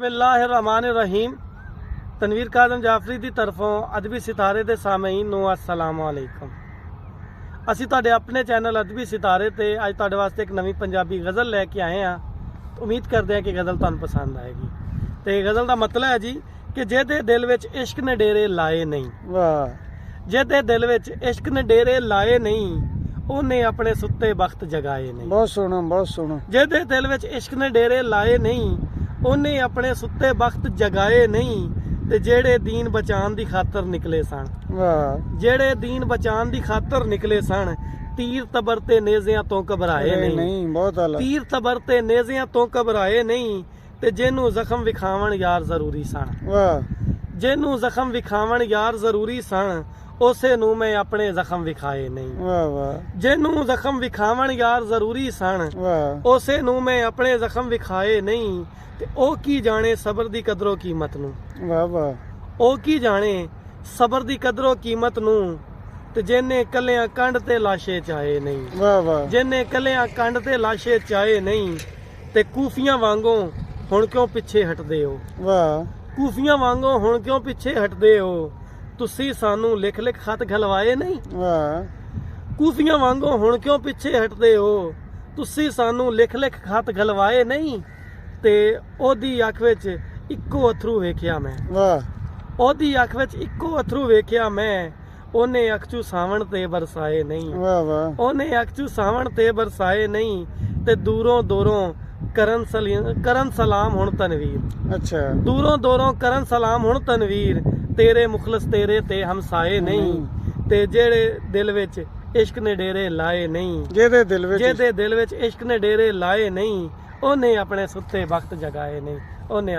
बिस्मिल्लाहिर्रहमानिर्रहीम। तनवीर काज़म जाफरी की तरफों अदबी सितारे के सामईन नूं अस्सलाम वालेकुम। असी तुहाडे अपने चैनल अदबी सितारे ते अज तुहाडे वास्ते एक नवी पंजाबी गज़ल लैके आए हैं। उम्मीद करते हैं कि गज़ल तुहानूं पसंद आएगी। तो गज़ल का मतलब है जी कि जेदे दिल विच इश्क ने डेरे लाए नहीं, जेदे दिल विच इश्क ने डेरे लाए नहीं, उन्हें अपने सुत्ते बख्त जगाए नहीं। बहुत सोहना, बहुत सोहना। जेदे दिल विच इश्क ने डेरे लाए नहीं, उन्हें अपने सुत्ते बख्त जगाए नहीं। ते जेड़े दीन बचान दी खातर निकले सन, जेड़े दीन बचान दी खातर निकले सन, तीर तबरते नेज़ियां तो घबराए नहीं। बहुत आला। तीर तबरते नेज़ियां तो घबराए नहीं। ते जेनू जख्म विखावन यार जरूरी सन, जेनू जख्म विखावन यार जरूरी सन, उसे नू मैं अपने जख्म विखाए नहीं। जेनू जख्म विखावन यार जरूरी सन, उसे नू मैं अपने जख्म विखाए नहीं। ते ओ की जाने सबर दी कदरों कीमत नू, ओ की जाने सबर दी कदरों कीमत नू। ते जिन्ने कलियां कंड ते लाशे चाहे नहीं, जिन्ने कलियां कंड ते लाशे चाहे नहीं। ते कूफियां वांगों हुण क्यों पिछे हटदे हो, कूफियां वांगों हुण क्यों पिछे हटदे हो। तुसी सानू लिख लिख खत घलवाए नहीं, कूफियां वांगों हुण क्यों पिछे हटदे हो। तुसी सानू लिख लिख खत घलवाए नहीं। ते ओदी अख विच इक्को अथरू वेखिया मैं, ओदी अख विच इक्को अथरू वेखिया मैं। ओने अखचू सावण ते बरसाए नहीं, ओने अखचू सावण ते बरसाए नहीं। ते दूरों दूरों करन सलाम हुण तनवीर, अच्छा दूरों दूरों करन सलाम हुण तनवीर। तेरे मुखलस तेरे ते हमसाए नहीं। ते जेड़े दिल विच इश्क ने डेरे लाए नहीं, जेदे दिल विच इश्क ने डेरे लाए नहीं, ओने अपने सुत्ते वक्त जगाए नहीं। ओने